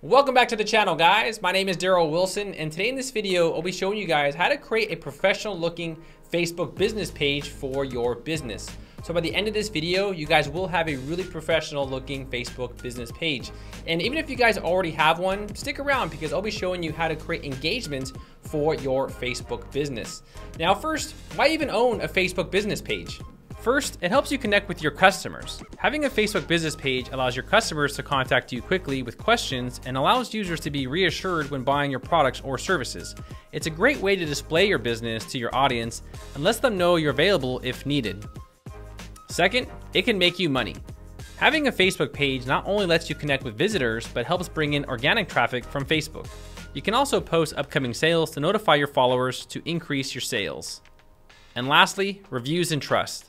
Welcome back to the channel, guys. My name is Daryl Wilson, and today in this video, I'll be showing you guys how to create a professional looking Facebook business page for your business. So by the end of this video, you guys will have a really professional looking Facebook business page. And even if you guys already have one, stick around because I'll be showing you how to create engagement for your Facebook business. Now first, why even own a Facebook business page? First, it helps you connect with your customers. Having a Facebook business page allows your customers to contact you quickly with questions and allows users to be reassured when buying your products or services. It's a great way to display your business to your audience and lets them know you're available if needed. Second, it can make you money. Having a Facebook page not only lets you connect with visitors, but helps bring in organic traffic from Facebook. You can also post upcoming sales to notify your followers to increase your sales. And lastly, reviews and trust.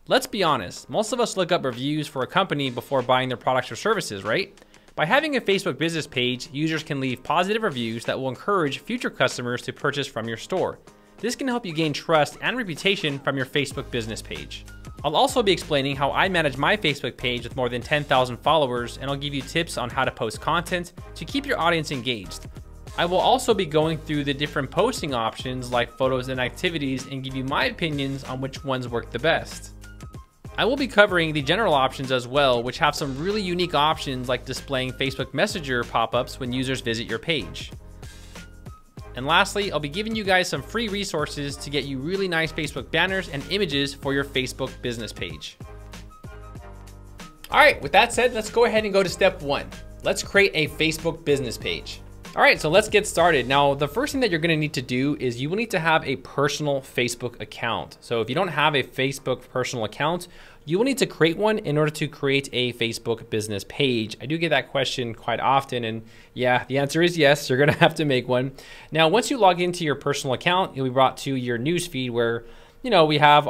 Let's be honest, most of us look up reviews for a company before buying their products or services, right? By having a Facebook business page, users can leave positive reviews that will encourage future customers to purchase from your store. This can help you gain trust and reputation from your Facebook business page. I'll also be explaining how I manage my Facebook page with more than 10,000 followers, and I'll give you tips on how to post content to keep your audience engaged. I will also be going through the different posting options like photos and activities and give you my opinions on which ones work the best. I will be covering the general options as well, which have some really unique options like displaying Facebook Messenger pop-ups when users visit your page. And lastly, I'll be giving you guys some free resources to get you really nice Facebook banners and images for your Facebook business page. All right, with that said, let's go ahead and go to step one. Let's create a Facebook business page. All right, so let's get started. Now, the first thing that you're gonna need to do is you will need to have a personal Facebook account. So if you don't have a Facebook personal account, you will need to create one in order to create a Facebook business page. I do get that question quite often, and yeah, the answer is yes, you're gonna have to make one. Now, once you log into your personal account, you'll be brought to your news feed where, you know, we have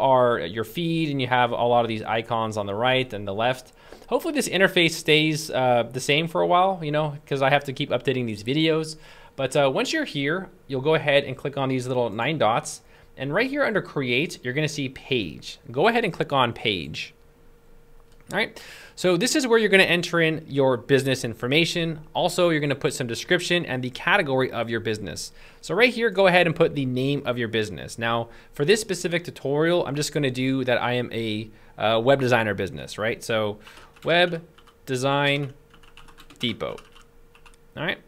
your feed and you have a lot of these icons on the right and the left. Hopefully this interface stays the same for a while, you know, because I have to keep updating these videos. But once you're here, you'll go ahead and click on these little 9 dots. And right here under Create, you're going to see Page. Go ahead and click on Page. All right, so this is where you're going to enter in your business information. Also, you're going to put some description and the category of your business. So right here, go ahead and put the name of your business. Now, for this specific tutorial, I'm just going to do that I am a web designer business, right? So Web Design Depot. All right.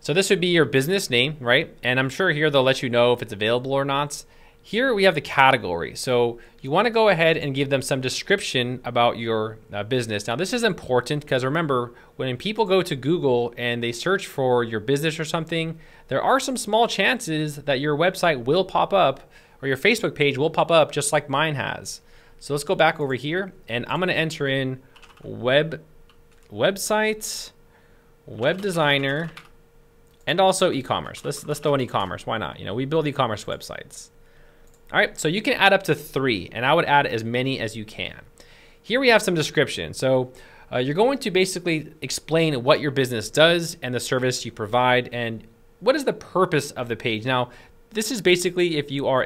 So this would be your business name, right? And I'm sure here they'll let you know if it's available or not. Here we have the category. So you want to go ahead and give them some description about your business. Now this is important because remember, when people go to Google and they search for your business or something, there are some small chances that your website will pop up or your Facebook page will pop up just like mine has. So let's go back over here and I'm going to enter in website, web designer, and also e-commerce. Let's throw in e-commerce. Why not? You know, we build e-commerce websites. All right, so you can add up to 3, and I would add as many as you can. Here we have some description. So you're going to basically explain what your business does and the service you provide and what is the purpose of the page. Now, this is basically if you are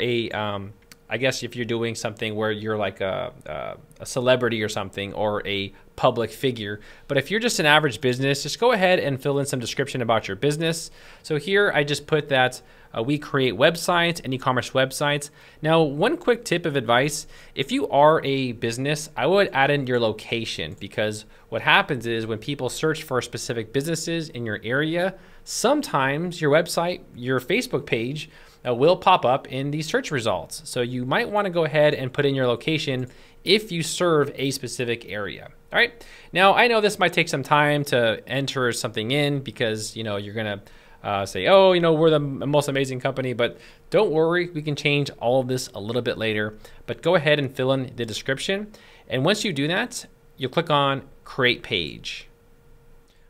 I guess if you're doing something where you're like a celebrity or something or a public figure. But if you're just an average business, just go ahead and fill in some description about your business. So here I just put that we create websites and e-commerce websites. Now, one quick tip of advice, if you are a business, I would add in your location because what happens is when people search for specific businesses in your area, sometimes your website, your Facebook page, will pop up in the search results. So you might want to go ahead and put in your location if you serve a specific area. All right. Now I know this might take some time to enter something in because, you know, you're going to say, oh, you know, we're the most amazing company, but don't worry, we can change all of this a little bit later, but go ahead and fill in the description. And once you do that, you'll click on Create Page.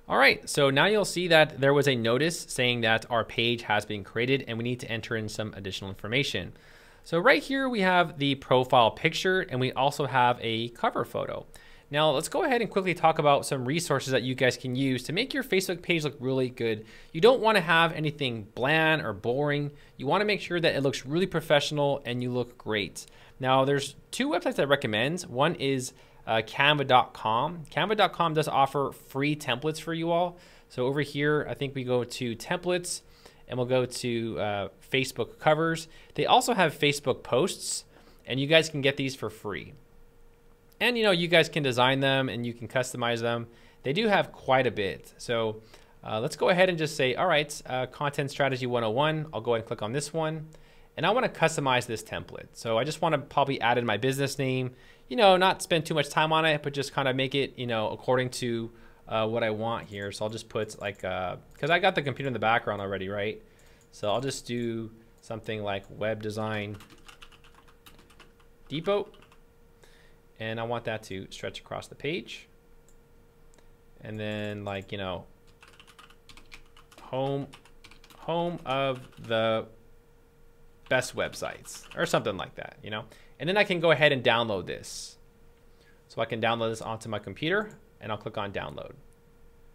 All right, so now you'll see that there was a notice saying that our page has been created and we need to enter in some additional information. So right here we have the profile picture and we also have a cover photo. Now let's go ahead and quickly talk about some resources that you guys can use to make your Facebook page look really good. You don't want to have anything bland or boring. You want to make sure that it looks really professional and you look great. Now there's 2 websites I recommend. One is Canva.com. Canva.com does offer free templates for you all. So over here, I think we go to templates and we'll go to Facebook covers. They also have Facebook posts, and you guys can get these for free. And you guys can design them and you can customize them. They do have quite a bit. So let's go ahead and just say, all right, Content Strategy 101. I'll go ahead and click on this one. And I want to customize this template. So I just want to probably add in my business name, not spend too much time on it, but just kind of make it, according to what I want here. So I'll just put like, because I got the computer in the background already, right? So I'll just do something like Web Design Depot. And I want that to stretch across the page. And then like, home of the best websites or something like that, And then I can go ahead and download this. So I can download this onto my computer and I'll click on download.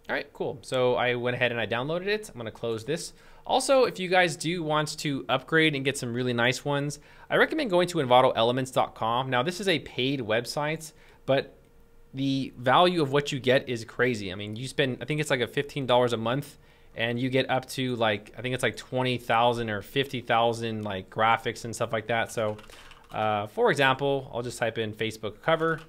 All right, cool. So I went ahead and I downloaded it. I'm gonna close this. Also, if you guys do want to upgrade and get some really nice ones, I recommend going to envatoelements.com. Now this is a paid website, but the value of what you get is crazy. I mean, you spend, I think it's like a $15 a month and you get up to like, I think it's like 20,000 or 50,000 like graphics and stuff like that. So for example, I'll just type in Facebook cover.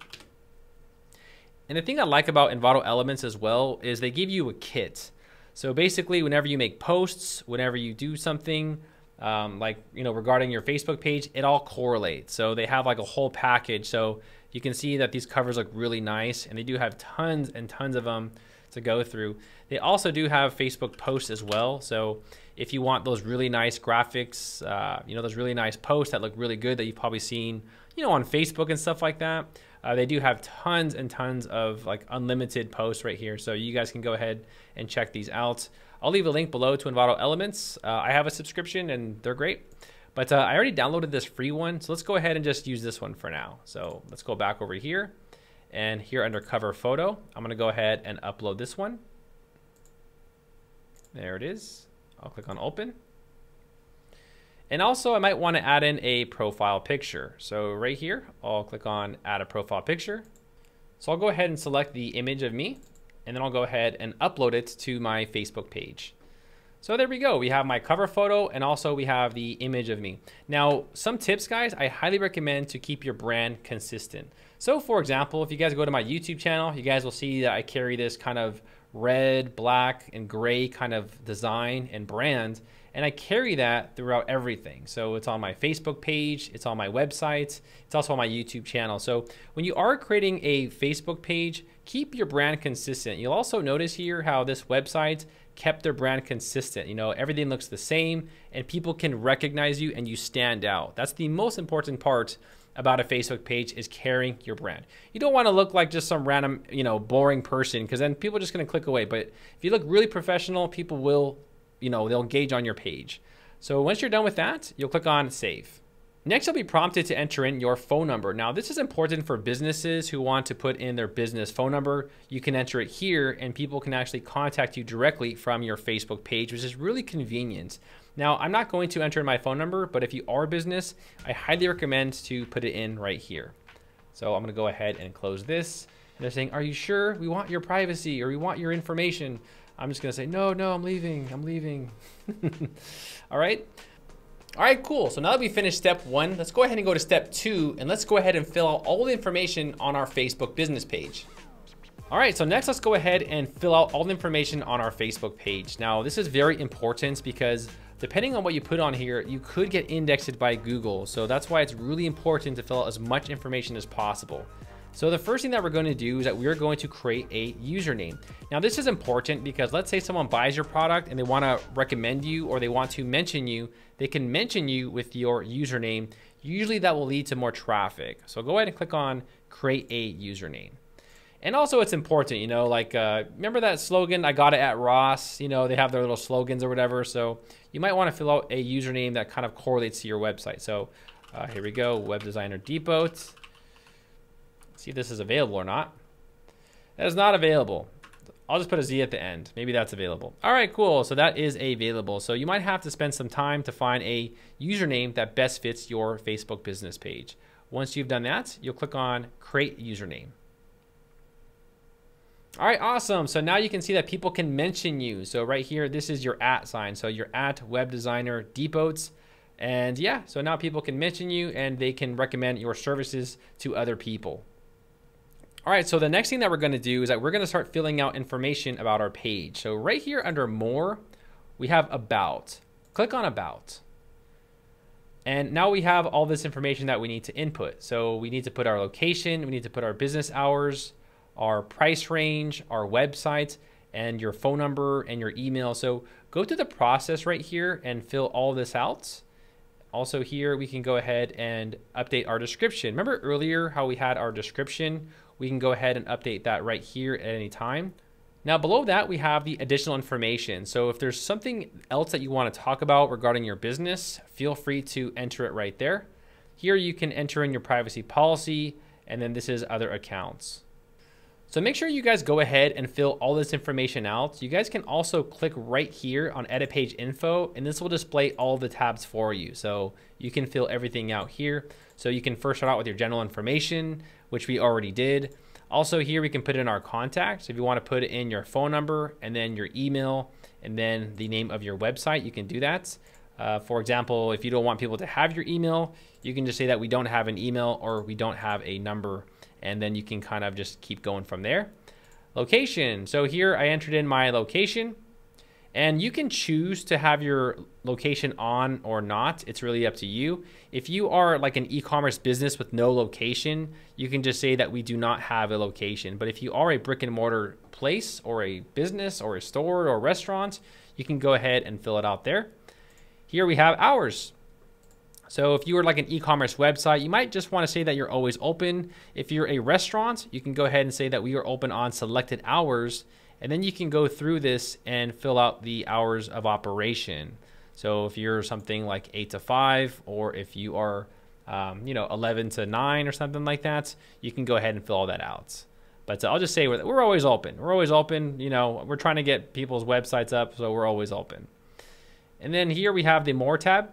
And the thing I like about Envato Elements as well is they give you a kit. So basically, whenever you make posts, whenever you do something regarding your Facebook page, it all correlates. So they have like a whole package. So you can see that these covers look really nice, and they do have tons and tons of them to go through. They also do have Facebook posts as well. So if you want those really nice graphics, those really nice posts that look really good that you've probably seen, on Facebook and stuff like that. They do have tons and tons of like unlimited posts right here. So you guys can go ahead and check these out. I'll leave a link below to Envato Elements. I have a subscription and they're great. But I already downloaded this free one. So let's go ahead and just use this one for now. So let's go back over here. And here under cover photo, I'm going to go ahead and upload this one. There it is. I'll click on open. And also I might want to add in a profile picture. So right here, I'll click on add a profile picture. So I'll go ahead and select the image of me, and then I'll go ahead and upload it to my Facebook page. So there we go. We have my cover photo, and also we have the image of me. Now, some tips, guys, I highly recommend to keep your brand consistent. So for example, if you guys go to my YouTube channel, you guys will see that I carry this kind of red, black, and gray kind of design and brand. And I carry that throughout everything. So it's on my Facebook page, it's on my website, it's also on my YouTube channel. So when you are creating a Facebook page, keep your brand consistent. You'll also notice here how this website kept their brand consistent. Everything looks the same and people can recognize you and you stand out. That's the most important part about a Facebook page, is carrying your brand. You don't want to look like just some random, boring person, because then people are just going to click away. But if you look really professional, people will, they'll engage on your page. So once you're done with that, you'll click on save. Next, you'll be prompted to enter in your phone number. Now, this is important for businesses who want to put in their business phone number. You can enter it here and people can actually contact you directly from your Facebook page, which is really convenient. Now, I'm not going to enter in my phone number, but if you are a business, I highly recommend to put it in right here. So I'm going to go ahead and close this. And they're saying, are you sure? We want your privacy, or we want your information. I'm just going to say, no, I'm leaving. All right. All right, cool. So now that we finished step one, let's go ahead and go to step two, and let's go ahead and fill out all the information on our Facebook business page. All right, so next let's go ahead and fill out all the information on our Facebook page. Now, this is very important because depending on what you put on here, you could get indexed by Google. So that's why it's really important to fill out as much information as possible. So the first thing that we're going to do is that we're going to create a username. Now this is important because let's say someone buys your product and they want to recommend you, or they want to mention you, they can mention you with your username. Usually that will lead to more traffic. So go ahead and click on create a username. And also it's important, remember that slogan, I got it at Ross, they have their little slogans or whatever. So you might want to fill out a username that kind of correlates to your website. So here we go, Web Designer Depot. See if this is available or not. That is not available. I'll just put a Z at the end. Maybe that's available. All right, cool. So that is available. So you might have to spend some time to find a username that best fits your Facebook business page. Once you've done that, you'll click on create username. All right, awesome. So now you can see that people can mention you. So right here, this is your @ sign. So your @web designer Deepotes. And yeah, so now people can mention you and they can recommend your services to other people. All right, so the next thing that we're gonna do is that we're gonna start filling out information about our page. So right here under more, we have about. Click on about. And now we have all this information that we need to input. So we need to put our location, we need to put our business hours, our price range, our website, and your phone number and your email. So go through the process right here and fill all this out. Also here, we can go ahead and update our description. Remember earlier how we had our description? We can go ahead and update that right here at any time. Now below that, we have the additional information. So if there's something else that you want to talk about regarding your business, feel free to enter it right there. Here you can enter in your privacy policy, and then this is other accounts. So make sure you guys go ahead and fill all this information out. You guys can also click right here on edit page info, and this will display all the tabs for you. So you can fill everything out here. So you can first start out with your general information, which we already did. Also here, we can put in our contacts. If you want to put in your phone number and then your email and then the name of your website, you can do that. For example, if you don't want people to have your email, you can just say that we don't have an email or we don't have a number, and then you can kind of just keep going from there. Location. So here I entered in my location, and you can choose to have your location on or not. It's really up to you. If you are like an e-commerce business with no location, you can just say that we do not have a location. But if you are a brick and mortar place or a business or a store or a restaurant, you can go ahead and fill it out there. Here we have hours. So if you are like an e-commerce website, you might just want to say that you're always open. If you're a restaurant, you can go ahead and say that we are open on selected hours, and then you can go through this and fill out the hours of operation. So if you're something like 8 to 5, or if you are, 11 to 9 or something like that, you can go ahead and fill all that out. But I'll just say we're always open. We're always open. We're trying to get people's websites up, so we're always open. And then here we have the More tab.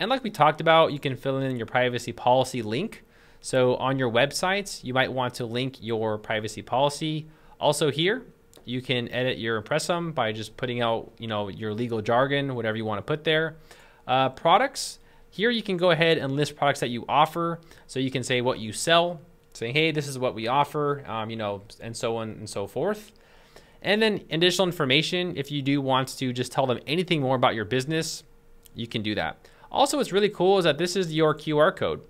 And like we talked about, you can fill in your privacy policy link. So on your websites, you might want to link your privacy policy. Also here, you can edit your impressum by just putting out, your legal jargon, whatever you want to put there. Products, here you can go ahead and list products that you offer. So you can say what you sell, saying, hey, this is what we offer, and so on and so forth. And then additional information, if you do want to just tell them anything more about your business, you can do that. Also, what's really cool is that this is your QR code.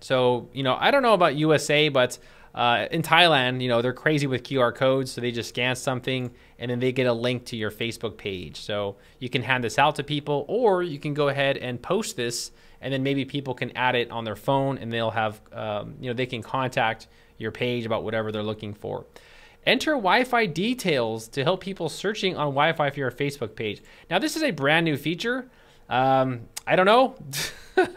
So, I don't know about USA, but in Thailand, they're crazy with QR codes. So they just scan something and then they get a link to your Facebook page. So you can hand this out to people, or you can go ahead and post this, and then maybe people can add it on their phone, and they'll have, they can contact your page about whatever they're looking for. Enter Wi-Fi details to help people searching on Wi-Fi for your Facebook page. Now, this is a brand new feature. I don't know.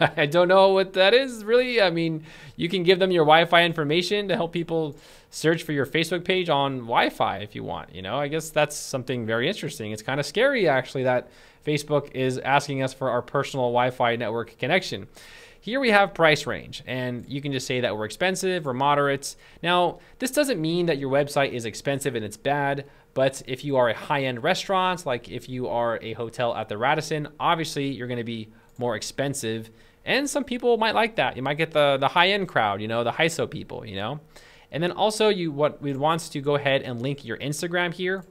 I don't know what that is really. I mean, you can give them your Wi-Fi information to help people search for your Facebook page on Wi-Fi if you want. I guess that's something very interesting. It's kind of scary actually that Facebook is asking us for our personal Wi-Fi network connection. Here we have price range, and you can just say that we're expensive or moderate. Now, this doesn't mean that your website is expensive and it's bad, but if you are a high-end restaurant, like if you are a hotel at the Radisson, obviously you're going to be more expensive, and some people might like that. You might get the high-end crowd, the HISO people, And then also what we'd want to go ahead and link your Instagram here.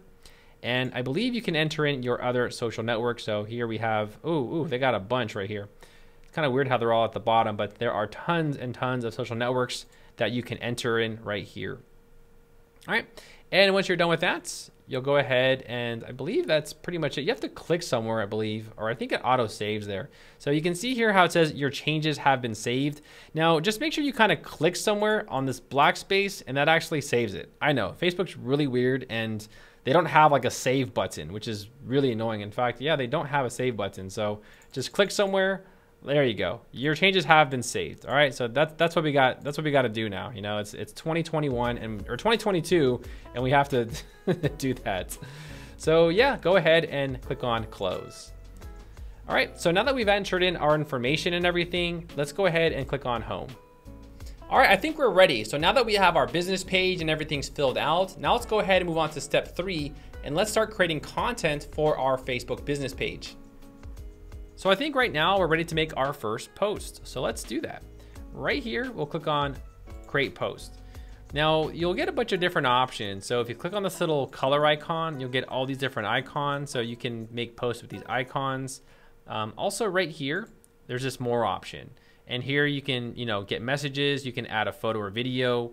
And I believe you can enter in your other social networks. So here we have, they got a bunch right here. It's kind of weird how they're all at the bottom, but there are tons and tons of social networks that you can enter in right here. All right. And once you're done with that, you'll go ahead, and I believe that's pretty much it. You have to click somewhere, I believe, or I think it auto saves there. So you can see here how it says your changes have been saved. Now, just make sure you kind of click somewhere on this black space, and that actually saves it. I know Facebook's really weird, and they don't have like a save button, which is really annoying. In fact, yeah, they don't have a save button. So just click somewhere. There you go. Your changes have been saved. All right. So that's what we got. That's what we got to do now. It's 2021 or 2022, and we have to do that. So yeah, go ahead and click on close. All right. So now that we've entered in our information and everything, let's go ahead and click on home. All right, I think we're ready. So now that we have our business page and everything's filled out, now let's go ahead and move on to step 3, and let's start creating content for our Facebook business page. So I think right now we're ready to make our first post. So let's do that. Right here, we'll click on create post. Now you'll get a bunch of different options. So if you click on this little color icon, you'll get all these different icons. So you can make posts with these icons. Also right here, there's this more option. And here you can, get messages. You can add a photo or video,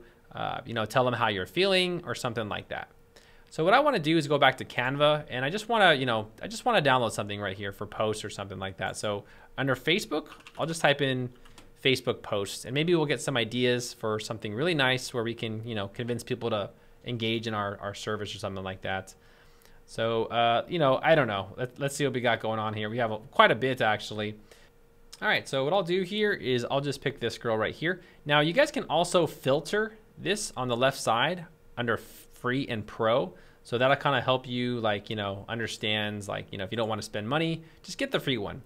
tell them how you're feeling or something like that. So what I want to do is go back to Canva, and I just want to, download something right here for posts or something like that. So under Facebook, I'll just type in Facebook posts, and maybe we'll get some ideas for something really nice where we can, convince people to engage in our service or something like that. So, I don't know. Let's see what we got going on here. We have quite a bit actually. All right, so what I'll do here is I'll just pick this girl right here. Now you guys can also filter this on the left side under free and pro. So that'll kind of help you understands if you don't want to spend money, just get the free one.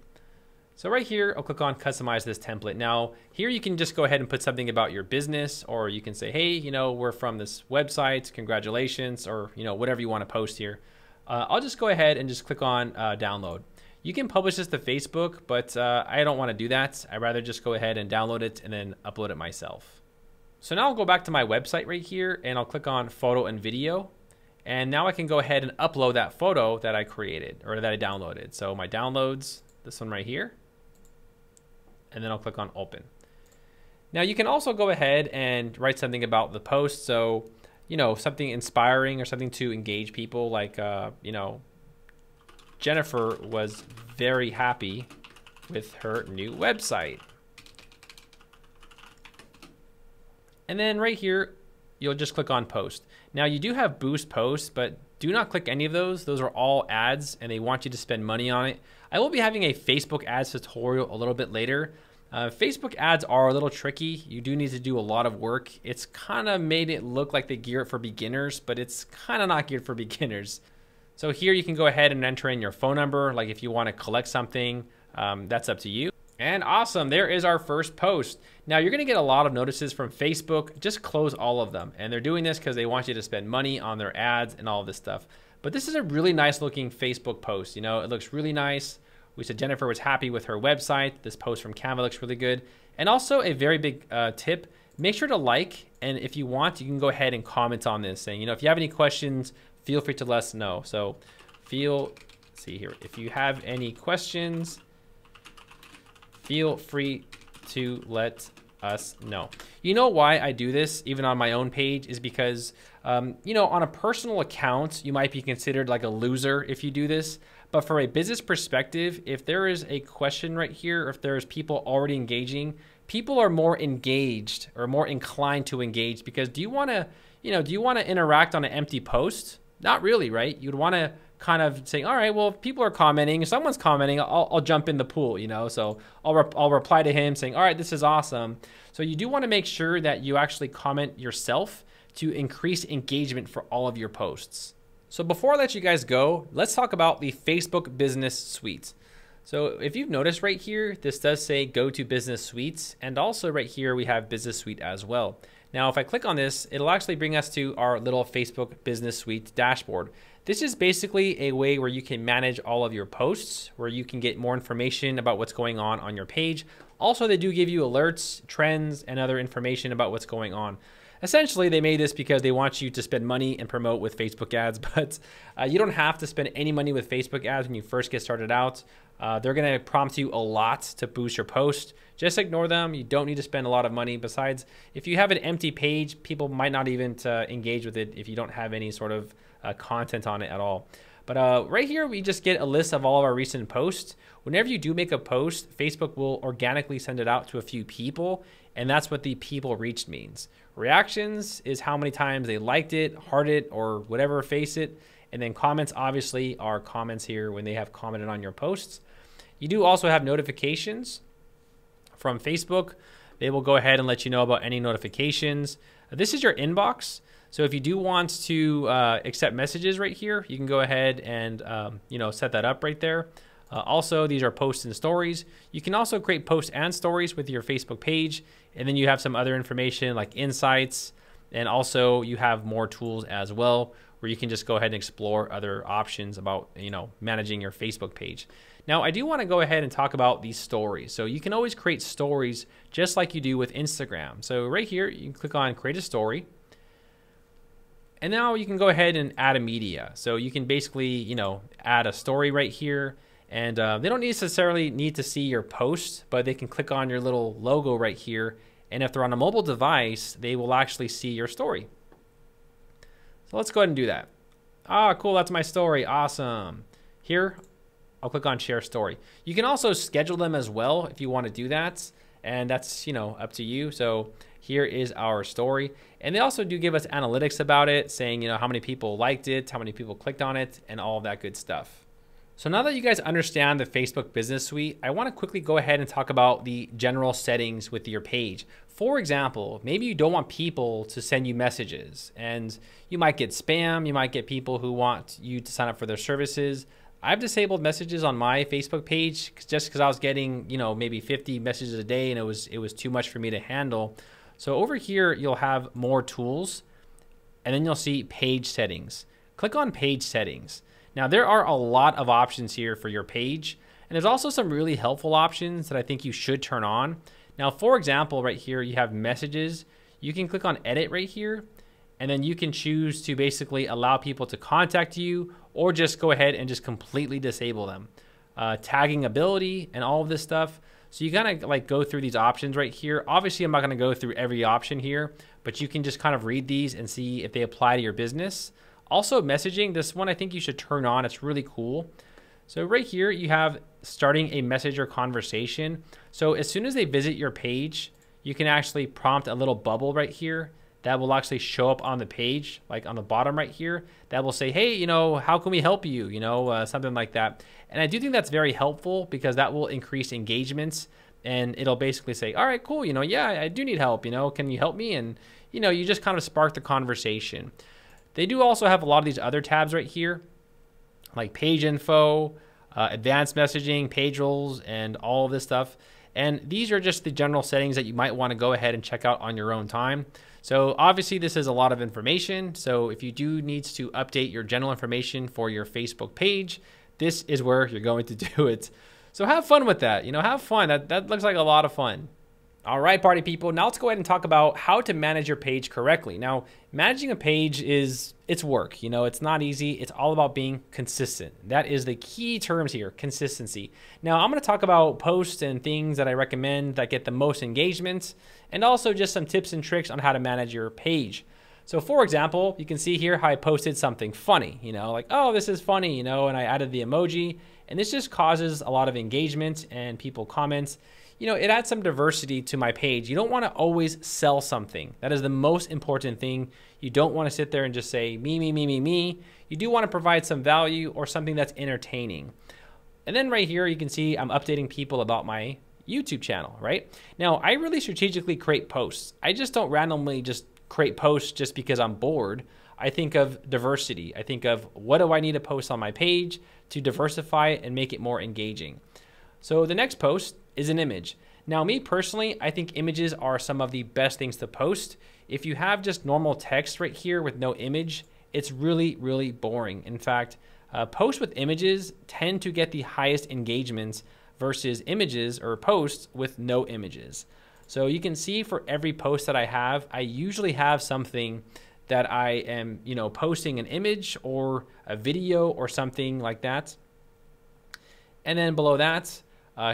So right here, I'll click on customize this template. Now here you can just go ahead and put something about your business, or you can say, hey, we're from this website, congratulations, or whatever you want to post here. I'll just go ahead and just click on download. You can publish this to Facebook, but I don't want to do that. I'd rather just go ahead and download it and then upload it myself. So now I'll go back to my website right here, and I'll click on photo and video. And now I can go ahead and upload that photo that I created or that I downloaded. So my downloads, this one right here, and then I'll click on open. Now you can also go ahead and write something about the post. So, something inspiring or something to engage people, like, Jennifer was very happy with her new website. And then right here, you'll just click on post. Now you do have boost posts, but do not click any of those. Those are all ads and they want you to spend money on it. I will be having a Facebook ads tutorial a little bit later. Facebook ads are a little tricky. You do need to do a lot of work. It's kind of made it look like they gear it for beginners, but it's kind of not geared for beginners. So here you can go ahead and enter in your phone number. Like if you want to collect something, that's up to you. And awesome, there is our first post. Now you're gonna get a lot of notices from Facebook. Just close all of them. And they're doing this because they want you to spend money on their ads and all of this stuff. But this is a really nice looking Facebook post. It looks really nice. We said Jennifer was happy with her website. This post from Canva looks really good. And also a very big tip, make sure to like, and if you want, you can go ahead and comment on this saying, if you have any questions, feel free to let us know. So see here, if you have any questions, feel free to let us know. You know why I do this even on my own page is because, on a personal account, you might be considered like a loser if you do this. But for a business perspective, if there is a question right here, or if there's people already engaging, people are more engaged or more inclined to engage because do you want to interact on an empty post? Not really, right? You'd want to kind of say, all right, well, if people are commenting, if someone's commenting, I'll jump in the pool, so I'll reply to him saying, all right, this is awesome. So you do want to make sure that you actually comment yourself to increase engagement for all of your posts. So before I let you guys go, let's talk about the Facebook Business Suite. So if you've noticed right here, this does say go to Business Suites, and also right here we have Business Suite as well. Now, if I click on this, it'll actually bring us to our little Facebook Business Suite dashboard. This is basically a way where you can manage all of your posts, where you can get more information about what's going on your page. Also, they do give you alerts, trends, and other information about what's going on. Essentially, they made this because they want you to spend money and promote with Facebook ads, but you don't have to spend any money with Facebook ads when you first get started out. They're going to prompt you a lot to boost your post. Just ignore them. You don't need to spend a lot of money. Besides, if you have an empty page, people might not even engage with it if you don't have any sort of content on it at all. But right here, we just get a list of all of our recent posts. Whenever you do make a post, Facebook will organically send it out to a few people, and that's what the people reached means. Reactions is how many times they liked it, heart it, or whatever, face it. And then comments obviously are comments here when they have commented on your posts. You do also have notifications from Facebook. They will go ahead and let you know about any notifications. This is your inbox. So if you do want to accept messages right here, you can go ahead and set that up right there. Also, these are posts and stories. You can also create posts and stories with your Facebook page. And then you have some other information like insights. And also you have more tools as well, where you can just go ahead and explore other options about, managing your Facebook page. Now, I do want to go ahead and talk about these stories. So you can always create stories just like you do with Instagram. So right here, you can click on create a story. And now you can go ahead and add a media. So you can basically, add a story right here. And they don't necessarily need to see your post, but they can click on your little logo right here. And if they're on a mobile device, they will actually see your story. So let's go ahead and do that. Ah, cool, that's my story, awesome. Here, I'll click on share story. You can also schedule them as well if you want to do that. And that's, up to you. So here is our story. And they also do give us analytics about it, saying, how many people liked it, how many people clicked on it, and all of that good stuff. So now that you guys understand the Facebook Business Suite, I want to quickly go ahead and talk about the general settings with your page. For example, maybe you don't want people to send you messages, and you might get spam, you might get people who want you to sign up for their services. I've disabled messages on my Facebook page just because I was getting, maybe 50 messages a day, and it was too much for me to handle. So over here, you'll have more tools, and then you'll see page settings. Click on page settings. Now, there are a lot of options here for your page, and there's also some really helpful options that I think you should turn on. Now, for example, right here, you have messages. You can click on edit right here, and then you can choose to basically allow people to contact you or just go ahead and just completely disable them. Tagging ability and all of this stuff. So you kind of go through these options right here. Obviously, I'm not going to go through every option here, but you can just kind of read these and see if they apply to your business. Also, messaging, this one I think you should turn on. It's really cool. So right here, you have starting a message or conversation. So as soon as they visit your page, you can actually prompt a little bubble right here that will actually show up on the page, like on the bottom right here, that will say, hey, how can we help you? Something like that. And I do think that's very helpful because that will increase engagements, and it'll basically say, all right, cool. Yeah, I do need help. Can you help me? And, you just kind of spark the conversation. They do also have a lot of these other tabs right here, like page info, advanced messaging, page roles, and all of this stuff. And these are just the general settings that you might want to go ahead and check out on your own time. So obviously this is a lot of information. So if you do need to update your general information for your Facebook page, this is where you're going to do it. So have fun with that. Have fun. That looks like a lot of fun. All right, party people. Now let's go ahead and talk about how to manage your page correctly. Now, managing a page it's work. It's not easy. It's all about being consistent. That is the key terms here, consistency. Now, I'm going to talk about posts and things that I recommend that get the most engagement, and also just some tips and tricks on how to manage your page. So for example, you can see here how I posted something funny, like, oh, this is funny, and I added the emoji, and this just causes a lot of engagement and people comment. It adds some diversity to my page. You don't want to always sell something. That is the most important thing. You don't want to sit there and just say me, me, me, me, me. You do want to provide some value or something that's entertaining. And then right here, you can see I'm updating people about my YouTube channel, right? Now, I really strategically create posts. I just don't randomly just create posts just because I'm bored. I think of diversity. I think of what do I need to post on my page to diversify it and make it more engaging. So the next post is an image. Now, me personally, I think images are some of the best things to post. If you have just normal text right here with no image, it's really, really boring. In fact, posts with images tend to get the highest engagements versus images or posts with no images. So you can see for every post that I have, I usually have something that I am, posting an image or a video or something like that. And then below that,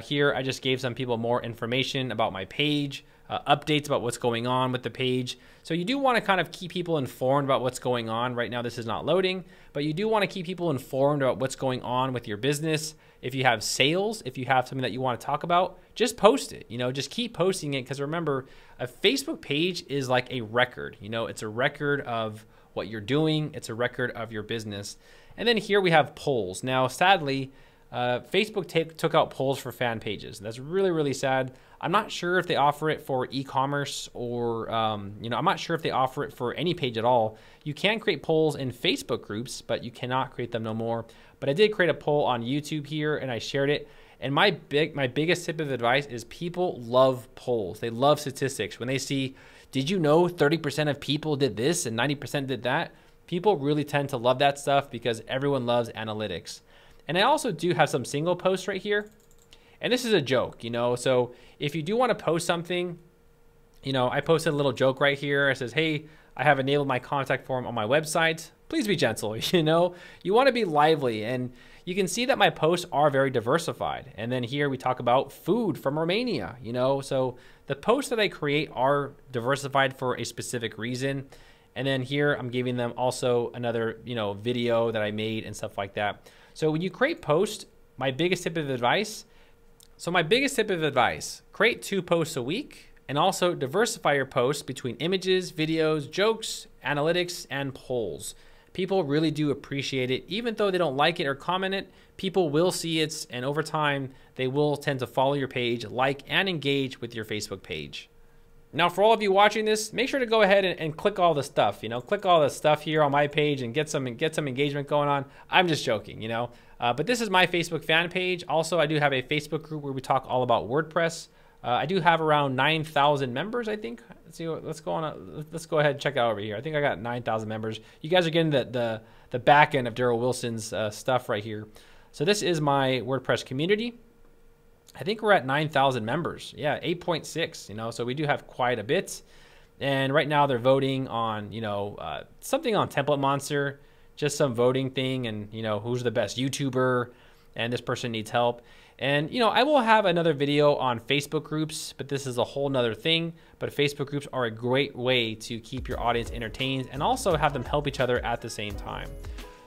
here I just gave some people more information about my page, updates about what's going on with the page. So you do want to kind of keep people informed about what's going on. Right now this is not loading, but you do want to keep people informed about what's going on with your business. If you have sales, if you have something that you want to talk about, just post it, just keep posting it. Because remember, a Facebook page is like a record, it's a record of what you're doing. It's a record of your business. And then here we have polls. Now, sadly, Facebook took out polls for fan pages. That's really, really sad. I'm not sure if they offer it for e-commerce or, you know, I'm not sure if they offer it for any page at all. You can create polls in Facebook groups, but you cannot create them no more. But I did create a poll on YouTube here and I shared it. And my biggest tip of advice is people love polls. They love statistics. When they see, did you know 30% of people did this and 90% did that? People really tend to love that stuff because everyone loves analytics. And I also do have some single posts right here. And this is a joke, you know, so if you do want to post something, you know, I posted a little joke right here. It says, hey, I have enabled my contact form on my website. Please be gentle, you know, you want to be lively. And you can see that my posts are very diversified. And then here we talk about food from Romania, you know, so the posts that I create are diversified for a specific reason. And then here I'm giving them also another, you know, video that I made and stuff like that. So when you create posts, my biggest tip of advice, create 2 posts a week and also diversify your posts between images, videos, jokes, analytics, and polls. People really do appreciate it. Even though they don't like it or comment it, people will see it, and over time, they will tend to follow your page, like, and engage with your Facebook page. Now, for all of you watching this, make sure to go ahead and click all the stuff, you know, click all the stuff here on my page and get some engagement going on. I'm just joking, you know, but this is my Facebook fan page. Also, I do have a Facebook group where we talk all about WordPress. I do have around 9,000 members, I think. Let's see. Let's go ahead and check out over here. I think I got 9,000 members. You guys are getting the back end of Daryl Wilson's stuff right here. So this is my WordPress community. I think we're at 9,000 members. Yeah, 8.6, you know, so we do have quite a bit. And right now they're voting on, you know, something on Template Monster, just some voting thing, and, you know, who's the best YouTuber, and this person needs help. And, you know, I will have another video on Facebook groups, but this is a whole nother thing. But Facebook groups are a great way to keep your audience entertained and also have them help each other at the same time.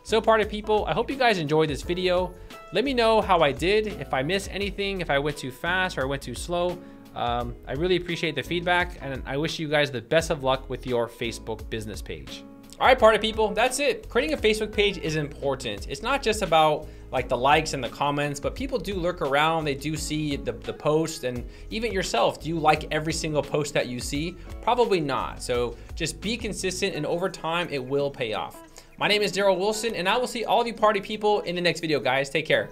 So party people, I hope you guys enjoyed this video. Let me know how I did, if I missed anything, if I went too fast or I went too slow. I really appreciate the feedback, and I wish you guys the best of luck with your Facebook business page. All right, party people, that's it. Creating a Facebook page is important. It's not just about like the likes and the comments, but people do lurk around. They do see the post, and even yourself, do you like every single post that you see? Probably not. So just be consistent, and over time, it will pay off. My name is Daryl Wilson, and I will see all of you party people in the next video, guys. Take care.